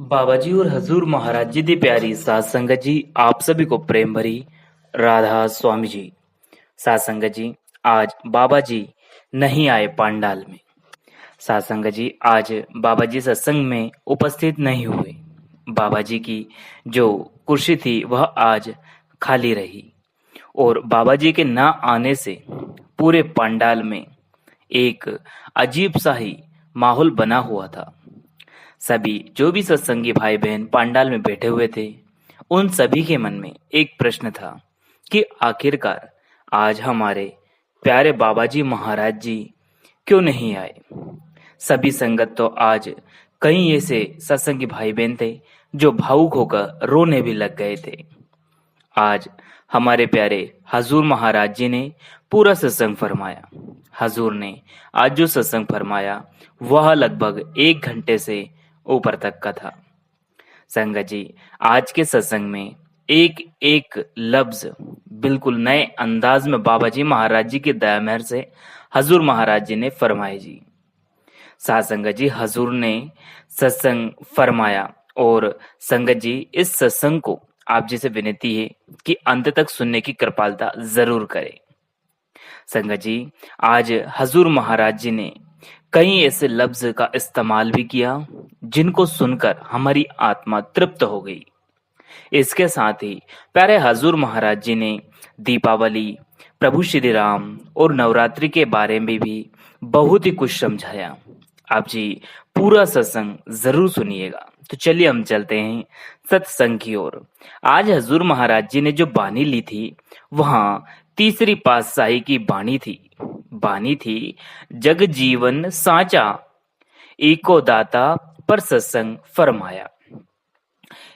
बाबा जी और हजूर महाराज जी दी प्यारी सात संगत जी, आप सभी को प्रेम भरी राधा स्वामी जी। सात संगत जी, आज बाबा जी नहीं आए पांडाल में। सात संगत जी, आज बाबा जी सत्संग में उपस्थित नहीं हुए। बाबा जी की जो कुर्सी थी वह आज खाली रही और बाबा जी के ना आने से पूरे पंडाल में एक अजीब सा ही माहौल बना हुआ था। सभी जो भी सत्संगी भाई बहन पंडाल में बैठे हुए थे, उन सभी के मन में एक प्रश्न था कि आखिरकार आज हमारे प्यारे बाबा जी महाराज जी क्यों नहीं आए। सभी संगत तो आज कई ऐसे सत्संगी भाई बहन थे जो भावुक होकर रोने भी लग गए थे। आज हमारे प्यारे हजूर महाराज जी ने पूरा सत्संग फरमाया। हजूर ने आज जो सत्संग फरमाया वह लगभग 1 घंटे से ऊपर तक का था। संगत जी, आज के सत्संग में एक एक लफ्ज बिल्कुल नए अंदाज में बाबा जी महाराज जी की दया मेहर से हजूर महाराज जी ने फरमाए जी। साथ संगत जी, हजूर ने सत्संग फरमाया और संगत जी इस सत्संग को आप जी से विनती है कि अंत तक सुनने की कृपालता जरूर करें। संगत जी, आज हजूर महाराज जी ने कई ऐसे लफ्ज का इस्तेमाल भी किया जिनको सुनकर हमारी आत्मा तृप्त हो गई। इसके साथ ही प्यारे हजूर महाराज जी ने दीपावली, प्रभु श्री राम और नवरात्रि के बारे में भी बहुत ही कुछ समझाया। आप जी पूरा सत्संग जरूर सुनिएगा। तो चलिए हम चलते हैं सत्संग की ओर। आज हजूर महाराज जी ने जो बानी ली थी वहां तीसरी पातशाही की बानी थी जग जीवन साचा एको दाता पर सत्संग फरमाया।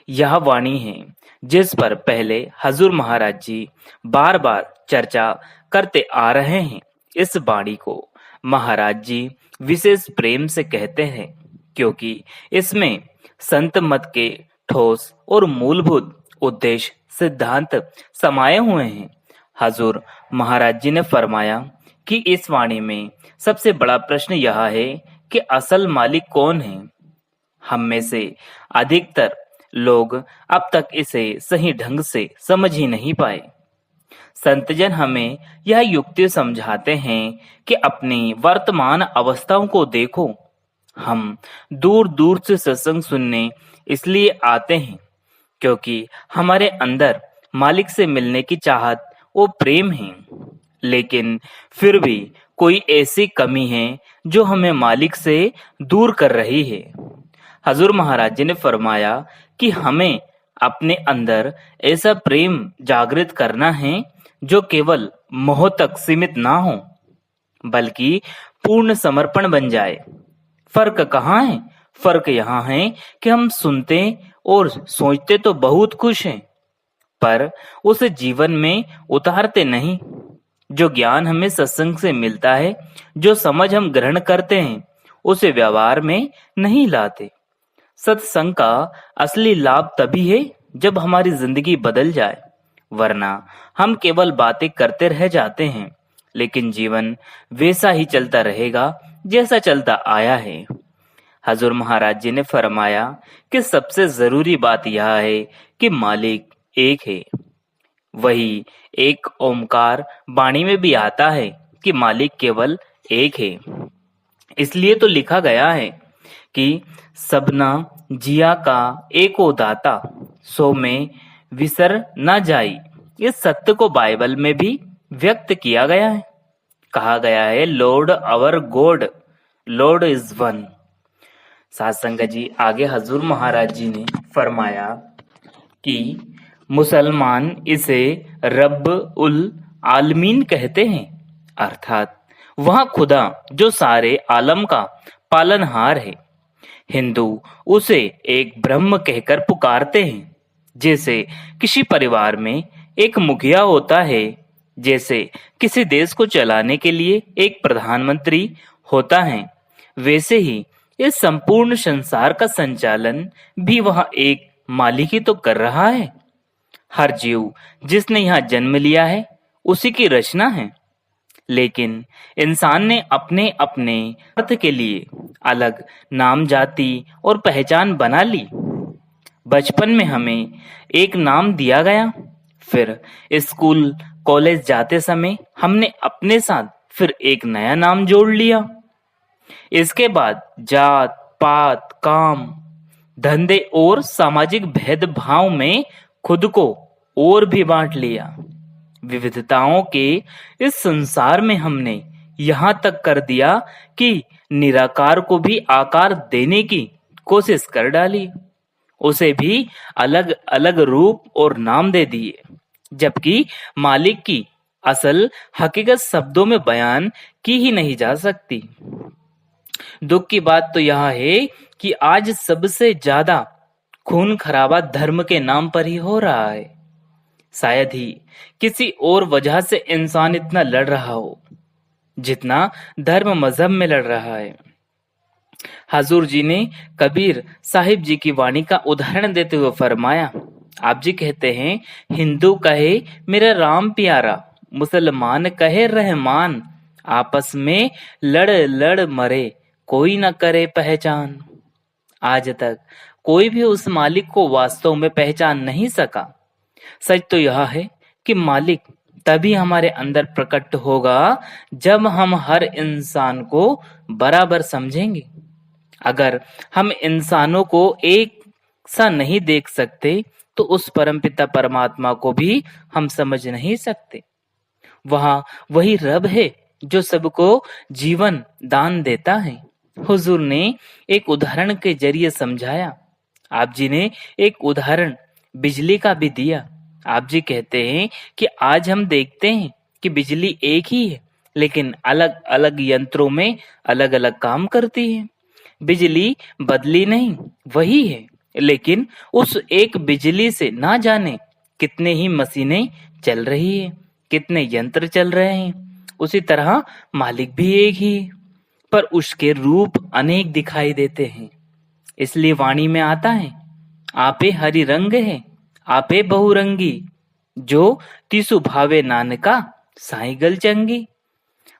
यह वाणी है जिस पर पहले हजूर महाराज जी बार बार चर्चा करते आ रहे हैं। इस वाणी को महाराज जी विशेष प्रेम से कहते हैं क्योंकि इसमें संत मत के ठोस और मूलभूत उद्देश्य सिद्धांत समाये हुए हैं। हजूर महाराज जी ने फरमाया कि इस वाणी में सबसे बड़ा प्रश्न यह है कि असल मालिक कौन है। हम में से अधिकतर लोग अब तक इसे सही ढंग से समझ ही नहीं पाए। संतजन हमें यह युक्ति समझाते हैं कि अपनी वर्तमान अवस्थाओं को देखो। हम दूर दूर से सत्संग सुनने इसलिए आते हैं क्योंकि हमारे अंदर मालिक से मिलने की चाहत और प्रेम है, लेकिन फिर भी कोई ऐसी कमी है जो हमें मालिक से दूर कर रही है। हजूर महाराज जी ने फरमाया कि हमें अपने अंदर ऐसा प्रेम जागृत करना है जो केवल मोह तक सीमित ना हो बल्कि पूर्ण समर्पण बन जाए। फर्क कहाँ है? फर्क यहाँ है कि हम सुनते और सोचते तो बहुत खुश हैं, पर उसे जीवन में उतारते नहीं। जो ज्ञान हमें सत्संग से मिलता है, जो समझ हम ग्रहण करते हैं, उसे व्यवहार में नहीं लाते। सत्संग का असली लाभ तभी है जब हमारी जिंदगी बदल जाए, वरना हम केवल बातें करते रह जाते हैं, लेकिन जीवन वैसा ही चलता रहेगा जैसा चलता आया है। हजूर महाराज जी ने फरमाया कि सबसे जरूरी बात यह है कि मालिक एक है। वही एक ओमकार वाणी में भी आता है कि मालिक केवल एक है। इसलिए तो लिखा गया है कि सबना जिया का एको दाता सो में विसर न जाई। इस सत्य को बाइबल में भी व्यक्त किया गया है। कहा गया है Lord our God, Lord is one. साथ संगत जी, आगे हजूर महाराज जी ने फरमाया कि मुसलमान इसे रब उल आलमीन कहते हैं, अर्थात वह खुदा जो सारे आलम का पालनहार है। हिंदू उसे एक ब्रह्म कहकर पुकारते हैं। जैसे किसी परिवार में एक मुखिया होता है, जैसे किसी देश को चलाने के लिए एक प्रधानमंत्री होता है, वैसे ही इस संपूर्ण संसार का संचालन भी वह एक मालिक ही तो कर रहा है। हर जीव जिसने यहाँ जन्म लिया है उसी की रचना है, लेकिन इंसान ने अपने अपने अर्थ के लिए अलग नाम, जाति और पहचान बना ली। बचपन में हमें एक नाम दिया गया, फिर स्कूल कॉलेज जाते समय हमने अपने साथ फिर एक नया नाम जोड़ लिया। इसके बाद जात पात, काम, धंधे और सामाजिक भेदभाव में खुद को और भी बांट लिया। विविधताओं के इस संसार में हमने यहाँ तक कर दिया कि निराकार को भी आकार देने की कोशिश कर डाली, उसे भी अलग अलग रूप और नाम दे दिए, जबकि मालिक की असल हकीकत शब्दों में बयान की ही नहीं जा सकती। दुख की बात तो यह है कि आज सबसे ज्यादा खून खराबा धर्म के नाम पर ही हो रहा है। शायद ही किसी और वजह से इंसान इतना लड़ रहा हो जितना धर्म मजहब में लड़ रहा है। हजूर जी ने कबीर साहिब जी की वाणी का उदाहरण देते हुए फरमाया, आप जी कहते हैं, हिंदू कहे मेरा राम प्यारा, मुसलमान कहे रहमान, आपस में लड़ लड़ मरे, कोई न करे पहचान। आज तक कोई भी उस मालिक को वास्तव में पहचान नहीं सका। सच तो यह है कि मालिक तभी हमारे अंदर प्रकट होगा जब हम हर इंसान को बराबर समझेंगे। अगर हम इंसानों को एक सा नहीं देख सकते तो उस परमपिता परमात्मा को भी हम समझ नहीं सकते। वहां वही रब है जो सबको जीवन दान देता है। हुजूर ने एक उदाहरण के जरिए समझाया। आप जी ने एक उदाहरण बिजली का भी दिया। आप जी कहते हैं कि आज हम देखते हैं कि बिजली एक ही है, लेकिन अलग अलग यंत्रों में अलग अलग काम करती है। बिजली बदली नहीं, वही है, लेकिन उस एक बिजली से ना जाने कितने ही मशीनें चल रही है, कितने यंत्र चल रहे हैं। उसी तरह मालिक भी एक ही है, पर उसके रूप अनेक दिखाई देते हैं। इसलिए वाणी में आता है, आपे हरि रंग है, आपे बहुरंगी, जो तिसु भावे नानका साई गल चंगी।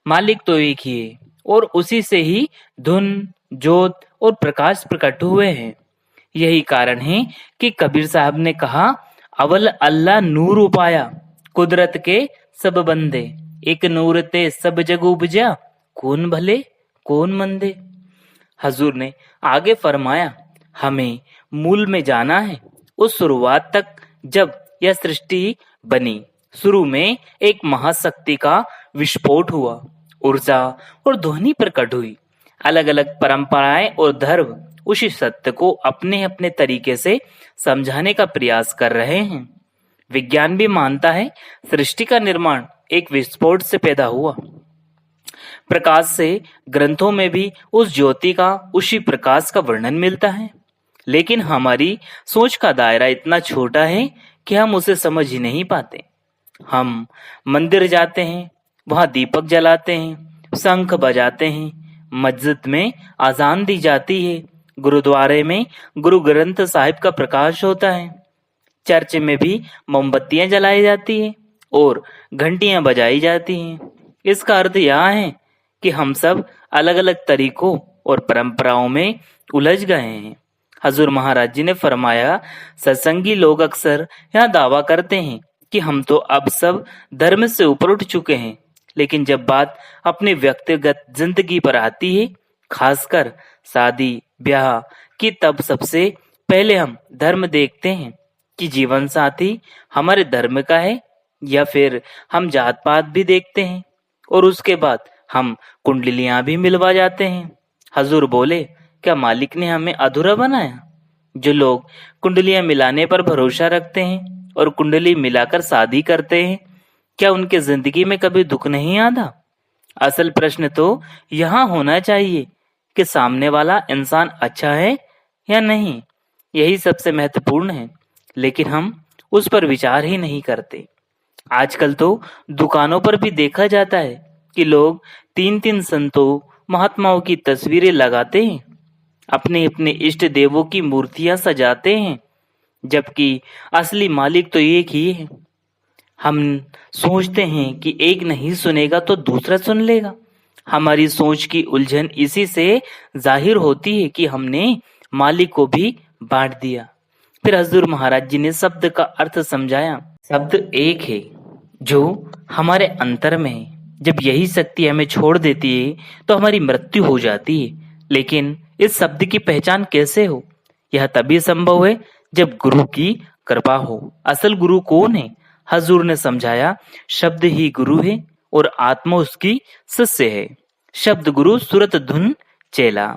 मालिक तो एक ही है और उसी से ही धुन, जोत और प्रकाश प्रकट हुए हैं। यही कारण है कि कबीर साहब ने कहा, अवल अल्लाह नूर उपाया, कुदरत के सब बंदे, एक नूर ते सब जग उपजा, कौन भले कौन मंदे। हजूर ने आगे फरमाया, हमें मूल में जाना है, उस शुरुआत तक जब यह सृष्टि बनी। शुरू में एक महाशक्ति का विस्फोट हुआ, ऊर्जा और ध्वनि प्रकट हुई। अलग अलग परंपराएं और धर्म उसी सत्य को अपने अपने तरीके से समझाने का प्रयास कर रहे हैं। विज्ञान भी मानता है सृष्टि का निर्माण एक विस्फोट से पैदा हुआ। प्रकाश से ग्रंथों में भी उस ज्योति का, उसी प्रकाश का वर्णन मिलता है, लेकिन हमारी सोच का दायरा इतना छोटा है कि हम उसे समझ ही नहीं पाते। हम मंदिर जाते हैं, वहां दीपक जलाते हैं, शंख बजाते हैं, मस्जिद में अजान दी जाती है, गुरुद्वारे में गुरु ग्रंथ साहिब का प्रकाश होता है, चर्च में भी मोमबत्तियां जलाई जाती है और घंटियां बजाई जाती हैं। इसका अर्थ यह है कि हम सब अलग अलग तरीकों और परंपराओं में उलझ गए हैं। हजूर महाराज जी ने फरमाया, सत्संगी लोग अक्सर यह दावा करते हैं कि हम तो अब सब धर्म से ऊपर उठ चुके हैं, लेकिन जब बात अपनी व्यक्तिगत जिंदगी पर आती है, खासकर शादी ब्याह की, तब सबसे पहले हम धर्म देखते हैं कि जीवन साथी हमारे धर्म का है, या फिर हम जात पात भी देखते हैं और उसके बाद हम कुंडलियां भी मिलवा जाते हैं। हजूर बोले, क्या मालिक ने हमें अधूरा बनाया? जो लोग कुंडलियां मिलाने पर भरोसा रखते हैं और कुंडली मिलाकर शादी करते हैं, क्या उनके जिंदगी में कभी दुख नहीं आता? असल प्रश्न तो यहाँ होना चाहिए कि सामने वाला इंसान अच्छा है या नहीं। यही सबसे महत्वपूर्ण है, लेकिन हम उस पर विचार ही नहीं करते। आजकल तो दुकानों पर भी देखा जाता है कि लोग 3-3 संतों महात्माओं की तस्वीरें लगाते हैं, अपने अपने इष्ट देवों की मूर्तियां सजाते हैं, जबकि असली मालिक तो एक ही है। हम सोचते हैं कि एक नहीं सुनेगा तो दूसरा सुन लेगा। हमारी सोच की उलझन इसी से जाहिर होती है कि हमने मालिक को भी बांट दिया। फिर हजूर महाराज जी ने शब्द का अर्थ समझाया। शब्द एक है जो हमारे अंतर में है। जब यही शक्ति हमें छोड़ देती है तो हमारी मृत्यु हो जाती है। लेकिन इस शब्द की पहचान कैसे हो? यह तभी संभव है जब गुरु की कृपा हो। असल गुरु कौन है? हजूर ने समझाया, शब्द ही गुरु है और आत्मा उसकी शिष्य है। शब्द गुरु सूरत धुन चेला।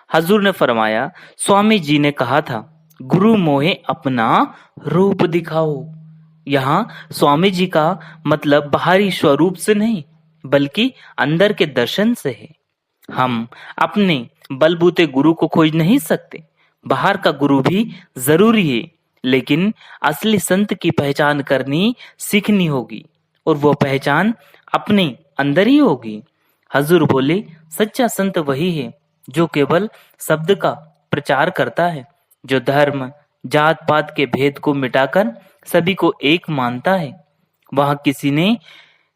हजूर ने फरमाया, स्वामी जी ने कहा था, गुरु मोहे अपना रूप दिखाओ। यहाँ स्वामी जी का मतलब बाहरी स्वरूप से नहीं बल्कि अंदर के दर्शन से है। हम अपने बलबूते गुरु को खोज नहीं सकते। बाहर का गुरु भी जरूरी है, लेकिन असली संत की पहचान करनी सीखनी होगी और वो पहचान अपने अंदर ही होगी। हजूर बोले, सच्चा संत वही है जो केवल शब्द का प्रचार करता है, जो धर्म जात पात के भेद को मिटाकर सभी को एक मानता है। वह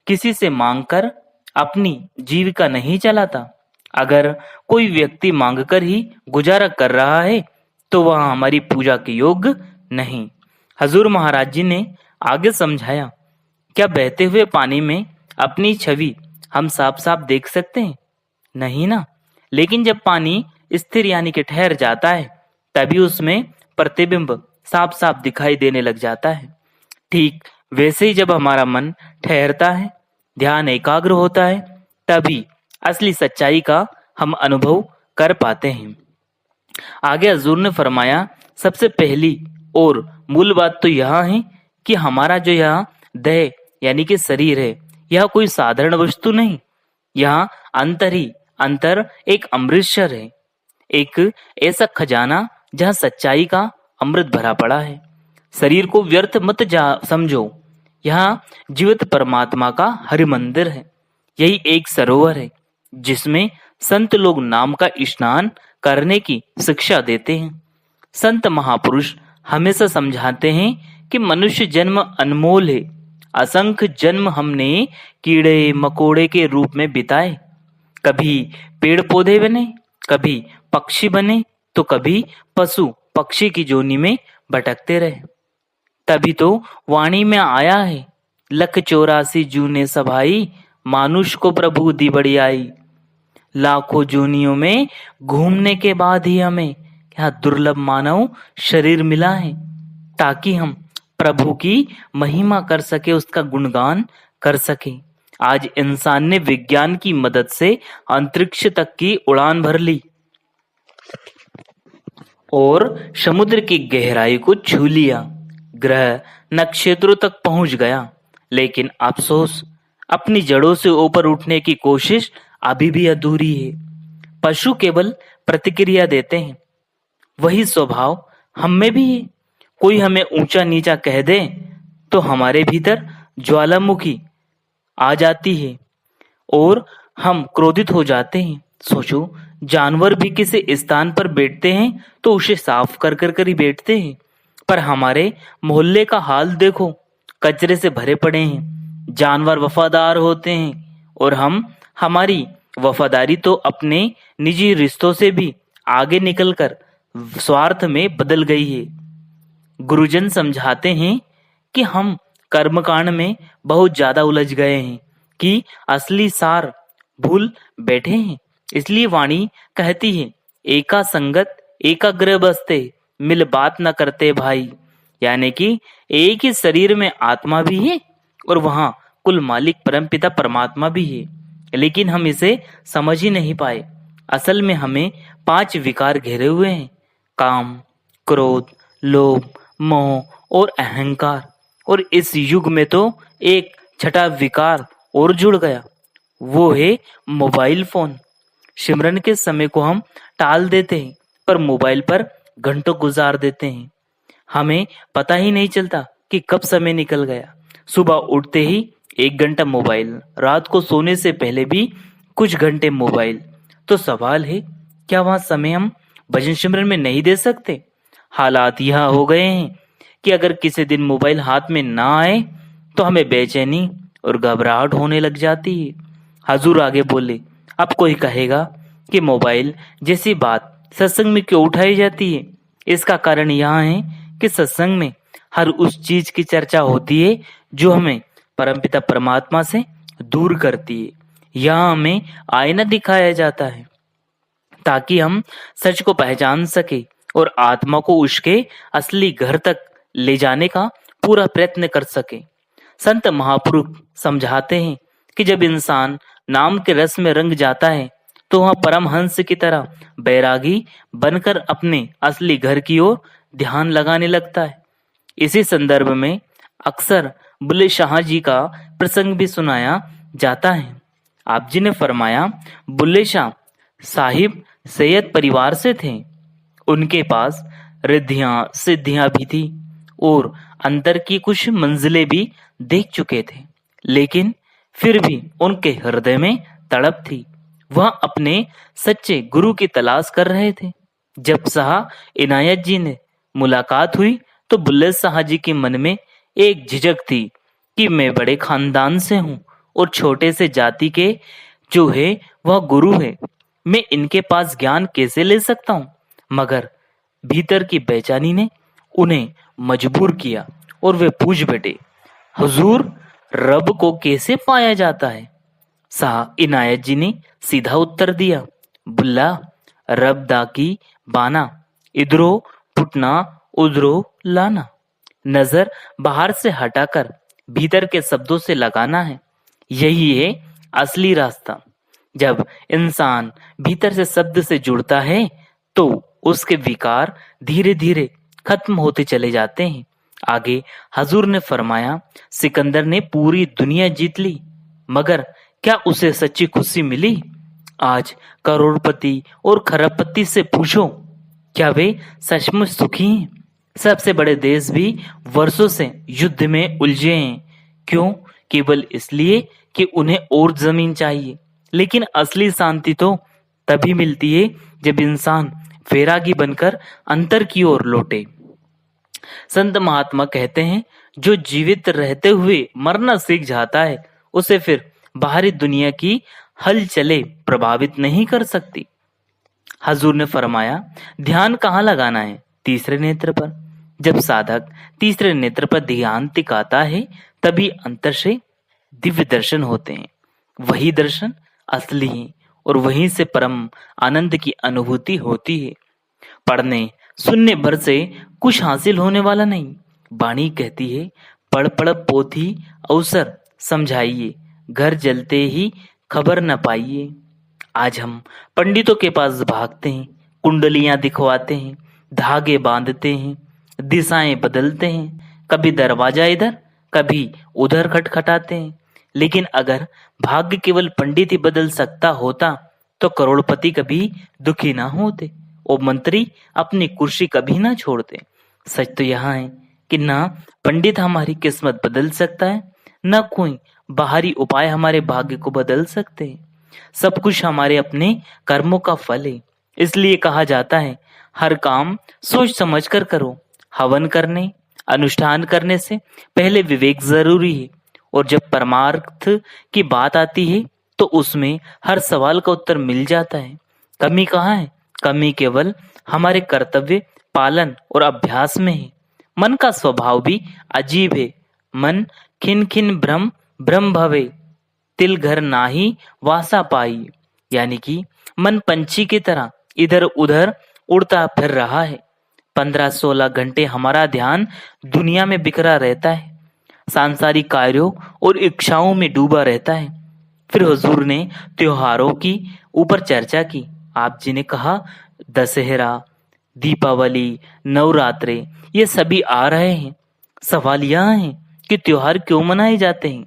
किसी से मांगकर अपनी जीविका नहीं चलाता। अगर कोई व्यक्ति मांगकर ही गुजारा कर रहा है तो वह हमारी पूजा के योग्य नहीं। हजूर महाराज जी ने आगे समझाया, क्या बहते हुए पानी में अपनी छवि हम साफ साफ देख सकते हैं? नहीं ना। लेकिन जब पानी स्थिर यानी कि ठहर जाता है तभी उसमें प्रतिबिंब साफ साफ दिखाई देने लग जाता है। ठीक वैसे ही जब हमारा मन ठहरता है, ध्यान एकाग्र होता है, तभी असली सच्चाई का हम अनुभव कर पाते हैं। आगे हजूर ने फरमाया, सबसे पहली और मूल बात तो यह है कि हमारा जो यह देह यानी कि शरीर है, यह कोई साधारण वस्तु नहीं। यह अंतर ही अंतर एक अमृतसर है, एक ऐसा खजाना जहाँ सच्चाई का अमृत भरा पड़ा है। शरीर को व्यर्थ मत समझो। यहाँ जीवित परमात्मा का हरि मंदिर है। यही एक सरोवर है जिसमें संत लोग नाम का स्नान करने की शिक्षा देते हैं। संत महापुरुष हमेशा समझाते हैं कि मनुष्य जन्म अनमोल है। असंख्य जन्म हमने कीड़े मकोड़े के रूप में बिताए। कभी पेड़ पौधे बने, कभी पक्षी बने, तो कभी पशु पक्षी की जोनी में भटकते रहे। तभी तो वाणी में आया है, लख 84 जूने सभाई, मानुष को प्रभु दी बड़ियाई। लाखों जूनियों में घूमने के बाद ही हमें यह दुर्लभ मानव शरीर मिला है, ताकि हम प्रभु की महिमा कर सके, उसका गुणगान कर सके। आज इंसान ने विज्ञान की मदद से अंतरिक्ष तक की उड़ान भर ली और समुद्र की गहराई को छू लिया, ग्रह नक्षत्रों तक पहुंच गया। लेकिन अफसोस, अपनी जड़ों से ऊपर उठने की कोशिश अभी भी अधूरी है। पशु केवल प्रतिक्रिया देते हैं, वही स्वभाव हम में भी है। कोई हमें ऊंचा नीचा कह दे तो हमारे भीतर ज्वालामुखी आ जाती है और हम क्रोधित हो जाते हैं। सोचो, जानवर भी किसी स्थान पर बैठते हैं तो उसे साफ कर कर कर ही बैठते हैं, पर हमारे मोहल्ले का हाल देखो, कचरे से भरे पड़े हैं। जानवर वफादार होते हैं और हमारी वफादारी तो अपने निजी रिश्तों से भी आगे निकलकर स्वार्थ में बदल गई है। गुरुजन समझाते हैं कि हम कर्मकांड में बहुत ज्यादा उलझ गए हैं कि असली सार भूल बैठे हैं। इसलिए वाणी कहती है, एका संगत एकाग्र बसते, मिल बात न करते भाई। यानी कि एक ही शरीर में आत्मा भी है और वहां कुल मालिक परमपिता परमात्मा भी है, लेकिन हम इसे समझ ही नहीं पाए। असल में हमें 5 विकार घेरे हुए हैं, काम, क्रोध, लोभ, मोह और अहंकार। और इस युग में तो एक छठा विकार और जुड़ गया, वो है मोबाइल फोन। सिमरन के समय को हम टाल देते हैं, पर मोबाइल पर घंटों गुजार देते हैं। हमें पता ही नहीं चलता कि कब समय निकल गया। सुबह उठते ही 1 घंटा मोबाइल, रात को सोने से पहले भी कुछ घंटे मोबाइल। तो सवाल है, क्या वहां समय हम भजन सिमरन में नहीं दे सकते? हालात यह हो गए हैं कि अगर किसी दिन मोबाइल हाथ में ना आए तो हमें बेचैनी और घबराहट होने लग जाती है। हजूर आगे बोले, अब कोई कहेगा कि मोबाइल जैसी बात सत्संग में क्यों उठाई जाती है? इसका कारण यह है कि सत्संग में हर उस चीज की चर्चा होती है जो हमें परमपिता परमात्मा से दूर करती है। यहाँ हमें आईना दिखाया जाता है ताकि हम सच को पहचान सके और आत्मा को उसके असली घर तक ले जाने का पूरा प्रयत्न कर सके। संत महापुरुष समझाते हैं कि जब इंसान नाम के रस में रंग जाता है तो वह परमहंस की तरह बैरागी बनकर अपने असली घर की ओर ध्यान लगाने लगता है। इसी संदर्भ में अक्सर बुल्ले शाह जी का प्रसंग भी सुनाया जाता है। आप जी ने फरमाया, बुल्ले शाह साहिब सैयद परिवार से थे। उनके पास रिद्धियां सिद्धियां भी थी और अंतर की कुछ मंजिलें भी देख चुके थे, लेकिन फिर भी उनके हृदय में तड़प थी। वह अपने सच्चे गुरु की तलाश कर रहे थे। जब शाह इनायत जी ने मुलाकात हुई तो बुल्ले शाह जी के मन में एक झिझक थी कि मैं बड़े खानदान से हूँ और छोटे से जाति के जो है वह गुरु है, मैं इनके पास ज्ञान कैसे ले सकता हूँ। मगर भीतर की बेचैनी ने उन्हें मजबूर किया और वे पूछ बैठे, हुजूर रब को कैसे पाया जाता है। शाह इनायत जी ने सीधा उत्तर दिया, बुल्ला रब दा की बाना, इधरो फुटना उधरो लाना। नजर बाहर से हटाकर भीतर के शब्दों से लगाना है, यही है असली रास्ता। जब इंसान भीतर से शब्द से जुड़ता है तो उसके विकार धीरे धीरे खत्म होते चले जाते हैं। आगे हजूर ने फरमाया, सिकंदर ने पूरी दुनिया जीत ली, मगर क्या उसे सच्ची खुशी मिली? आज करोड़पति और खरबपति से पूछो, क्या वे सचमुच सुखी हैं? सबसे बड़े देश भी वर्षों से युद्ध में उलझे हैं। क्यों? केवल इसलिए कि उन्हें और जमीन चाहिए। लेकिन असली शांति तो तभी मिलती है जब इंसान वैरागी बनकर अंतर की ओर लौटे। संत महात्मा कहते हैं, जो जीवित रहते हुए मरना सीख जाता है उसे फिर बाहरी दुनिया की हलचलें प्रभावित नहीं कर सकती। हजूर ने फरमाया, ध्यान कहाँ लगाना है? तीसरे नेत्र पर। जब साधक तीसरे नेत्र पर ध्यान टिकाता है तभी अंतर से दिव्य दर्शन होते हैं। वही दर्शन असली है और वहीं से परम आनंद की अनुभूति होती है। पढ़ने सुनने भर से कुछ हासिल होने वाला नहीं। वाणी कहती है, पढ़ पढ़ पोथी अवसर समझाइए, घर जलते ही खबर न पाइए। आज हम पंडितों के पास भागते हैं, कुंडलियां दिखवाते हैं, धागे बांधते हैं, दिशाएं बदलते हैं, कभी दरवाजा इधर कभी उधर खटखटाते हैं। लेकिन अगर भाग्य केवल पंडित ही बदल सकता होता तो करोड़पति कभी दुखी ना होते और मंत्री अपनी कुर्सी कभी ना छोड़ते। सच तो यहाँ है कि ना पंडित हमारी किस्मत बदल सकता है, न कोई बाहरी उपाय हमारे भाग्य को बदल सकते हैं। सब कुछ हमारे अपने कर्मों का फल है। इसलिए कहा जाता है, हर काम सोच समझ कर करो। हवन करने अनुष्ठान करने से पहले विवेक जरूरी है, और जब परमार्थ की बात आती है तो उसमें हर सवाल का उत्तर मिल जाता है। कमी कहाँ है? कमी केवल हमारे कर्तव्य पालन और अभ्यास में है। मन का स्वभाव भी अजीब है। मन खिन खिन भ्रम भ्रम भवे, तिल घर नाही वासा पाई। यानी कि मन पंछी की तरह इधर उधर उड़ता फिर रहा है। 15-16 घंटे हमारा ध्यान दुनिया में बिखरा रहता है, सांसारिक कार्यों और इच्छाओं में डूबा रहता है। फिर हुजूर ने त्योहारों की ऊपर चर्चा की। आप जी ने कहा, दशहरा, दीपावली, नवरात्रे ये सभी आ रहे हैं। सवाल यह है कि त्योहार क्यों मनाए जाते हैं?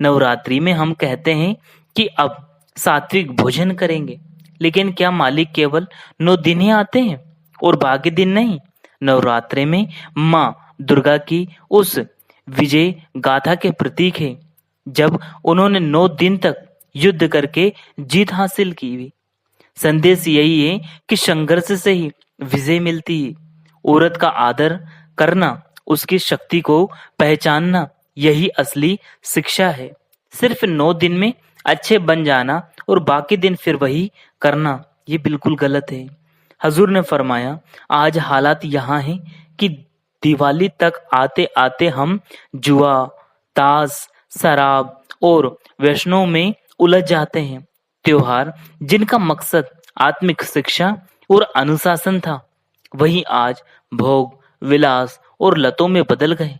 नवरात्रि में हम कहते हैं कि अब सात्विक भोजन करेंगे, लेकिन क्या मालिक केवल 9 दिन ही आते हैं और बाकी दिन नहीं? नवरात्रि में माँ दुर्गा की उस विजय गाथा के प्रतीक है, जब उन्होंने 9 दिन तक युद्ध करके जीत हासिल की हुई। संदेश यही है कि संघर्ष से ही विजय मिलती है। औरत का आदर करना, उसकी शक्ति को पहचानना, यही असली शिक्षा है। सिर्फ 9 दिन में अच्छे बन जाना और बाकी दिन फिर वही करना, ये बिल्कुल गलत है। हजूर ने फरमाया, आज हालात यहाँ हैं कि दिवाली तक आते आते हम जुआ, ताश, शराब और व्यसनों में उलझ जाते हैं। त्योहार जिनका मकसद आत्मिक शिक्षा और अनुशासन था, वही आज भोग, विलास और लतों में बदल गए।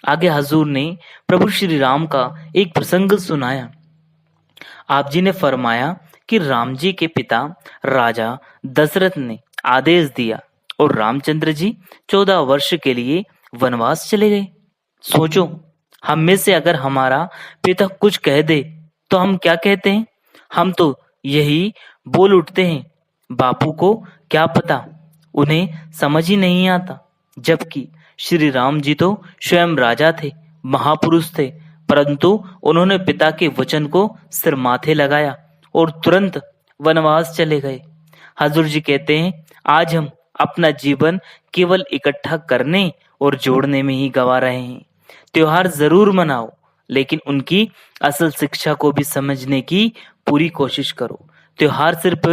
आगे हजूर ने प्रभु श्री राम का एक प्रसंग सुनाया। आप जी ने फरमाया कि राम जी के पिता राजा दशरथ ने आदेश दिया और रामचंद्र जी 14 वर्ष के लिए वनवास चले गए। सोचो, हम में से अगर हमारा पिता कुछ कह दे तो हम क्या कहते हैं? हम तो यही बोल उठते हैं, बापू को क्या पता, उन्हें समझ ही नहीं आता। जबकि श्री राम जी तो स्वयं राजा थे, महापुरुष थे, परंतु उन्होंने पिता के वचन को सिर माथे लगाया और तुरंत वनवास चले गए। हजूर जी कहते हैं, आज हम अपना जीवन केवल इकट्ठा करने और जोड़ने में ही गंवा रहे हैं। त्योहार जरूर मनाओ, लेकिन उनकी असल शिक्षा को भी समझने की पूरी कोशिश करो। त्योहार सिर्फ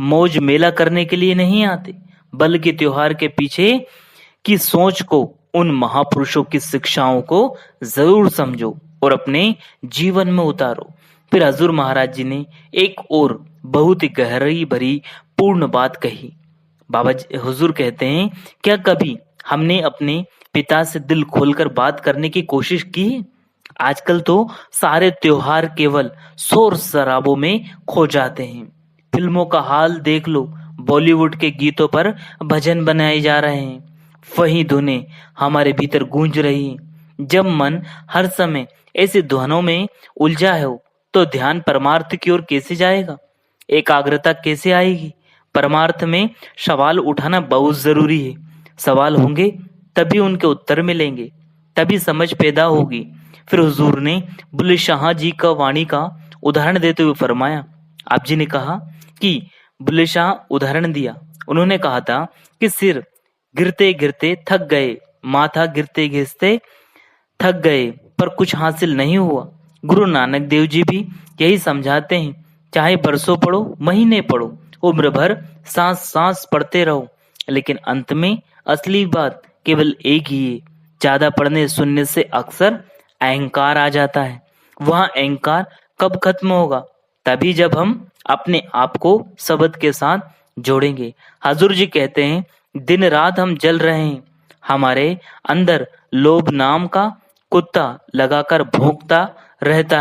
मौज मेला करने के लिए नहीं आते, बल्कि त्योहार के पीछे की सोच को, उन महापुरुषों की शिक्षाओं को जरूर समझो और अपने जीवन में उतारो। फिर हजूर महाराज जी ने एक और बहुत ही गहराई भरी पूर्ण बात कही। बाबा जी हुजूर कहते हैं, क्या कभी हमने अपने पिता से दिल खोलकर बात करने की कोशिश की है? आजकल तो सारे त्योहार केवल शोर शराबों में खो जाते हैं। फिल्मों का हाल देख लो, बॉलीवुड के गीतों पर भजन बनाए जा रहे हैं, वही धुनें हमारे भीतर गूंज रही हैं। जब मन हर समय ऐसे ध्वनों में उलझा हो तो ध्यान परमार्थ की ओर कैसे जाएगा? एकाग्रता कैसे आएगी? परमार्थ में सवाल उठाना बहुत जरूरी है। सवाल होंगे तभी उनके उत्तर मिलेंगे, तभी समझ पैदा होगी। फिर हुजूर ने बुल्ले शाह जी का वाणी का उदाहरण देते हुए फरमाया। आप जी ने कहा कि बुल्ले शाह उदाहरण दिया। उन्होंने कहा था कि सिर गिरते गिरते थक गए, माथा गिरते गिरते थक गए, पर कुछ हासिल नहीं हुआ। गुरु नानक देव जी भी यही समझाते हैं, चाहे बरसों पढ़ो, महीने पढ़ो, उम्र भर सांस सांस पढ़ते रहो, लेकिन अंत में असली बात केवल एक ही है। ज्यादा पढ़ने सुनने से अक्सर अहंकार आ जाता है। वह अहंकार कब खत्म होगा? तभी जब हम अपने आप को शब्द के साथ जोड़ेंगे। हजूर जी कहते हैं, दिन रात हम जल रहे हैं, हमारे अंदर लोभ नाम का कुत्ता लगातार भौंकता रहता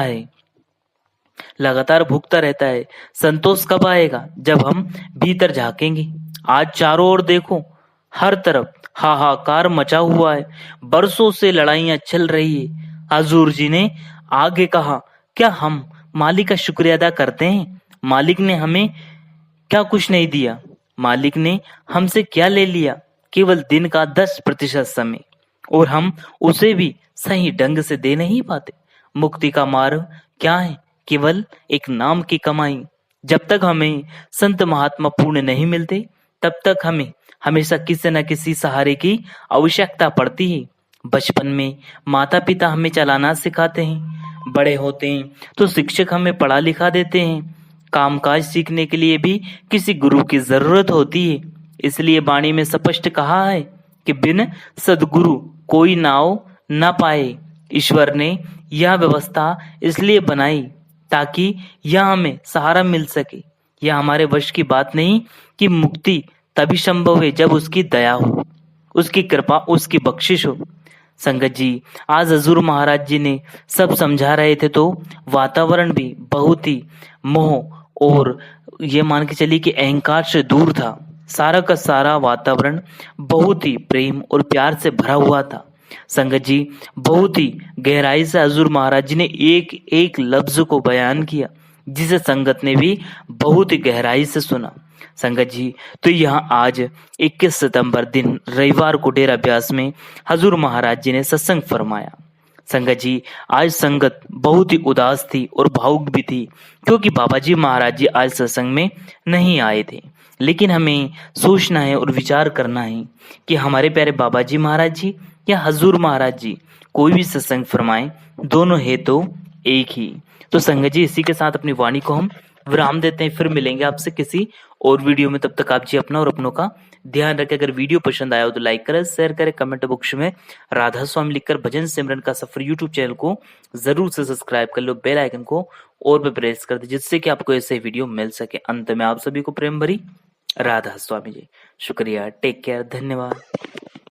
है। संतोष कब आएगा? जब हम भीतर झांकेंगे। आज चारों ओर देखो, हर तरफ हाहाकार मचा हुआ है, बरसों से लड़ाइयां चल रही है। हजूर जी ने आगे कहा, क्या हम मालिक का शुक्रिया अदा करते हैं? मालिक ने हमें क्या कुछ नहीं दिया? मालिक ने हमसे क्या ले लिया? केवल दिन का 10% समय, और हम उसे भी सही ढंग से दे नहीं पाते। मुक्ति का मार्ग क्या है? केवल एक नाम की कमाई। जब तक हमें संत महात्मा पूर्ण नहीं मिलते, तब तक हमें हमेशा किसी न किसी सहारे की आवश्यकता पड़ती है। बचपन में माता पिता हमें चलाना सिखाते हैं, बड़े होते हैं तो शिक्षक हमें पढ़ा लिखा देते हैं। कामकाज सीखने के लिए भी किसी गुरु की जरूरत होती है। इसलिए वाणी में स्पष्ट कहा है कि बिन सदगुरु कोई नाव न पाए। ईश्वर ने यह व्यवस्था इसलिए बनाई ताकि यह हमें सहारा मिल सके। यह हमारे वश की बात नहीं कि मुक्ति तभी संभव है जब उसकी दया हो, उसकी कृपा, उसकी बख्शिश हो। संगत जी, आज हजूर महाराज जी ने सब समझा रहे थे तो वातावरण भी बहुत ही मोह और ये मान के चलिए कि अहंकार से दूर था। सारा का सारा वातावरण बहुत ही प्रेम और प्यार से भरा हुआ था। संगत जी, बहुत ही गहराई से हजूर महाराज जी ने एक एक लफ्ज को बयान किया, जिसे संगत ने भी बहुत ही गहराई से सुना। संगत जी, तो यहाँ आज 21 सितंबर दिन रविवार को डेरा ब्यास में हजूर महाराज जी ने सत्संग फरमाया। संगत जी, आज संगत बहुत ही उदास थी और भावुक भी थी, क्योंकि बाबा जी महाराज जी आज सत्संग में नहीं आए थे। लेकिन हमें सोचना है और विचार करना है कि हमारे प्यारे बाबा जी महाराज जी या हजूर महाराज जी कोई भी सत्संग फरमाए, दोनों है तो एक ही। तो संगत जी, इसी के साथ अपनी वाणी को हम विराम देते हैं, फिर मिलेंगे आपसे किसी और वीडियो में। तब तक आप जी अपना और अपनों का ध्यान रखें। अगर वीडियो पसंद आया हो तो लाइक करें, शेयर करें, कमेंट बॉक्स में राधा स्वामी लिखकर भजन सिमरन का सफर यूट्यूब चैनल को जरूर से सब्सक्राइब कर लो, बेल आइकन को और भी प्रेस कर दे, जिससे कि आपको ऐसे वीडियो मिल सके। अंत में आप सभी को प्रेम भरी राधा स्वामी जी। शुक्रिया, टेक केयर, धन्यवाद।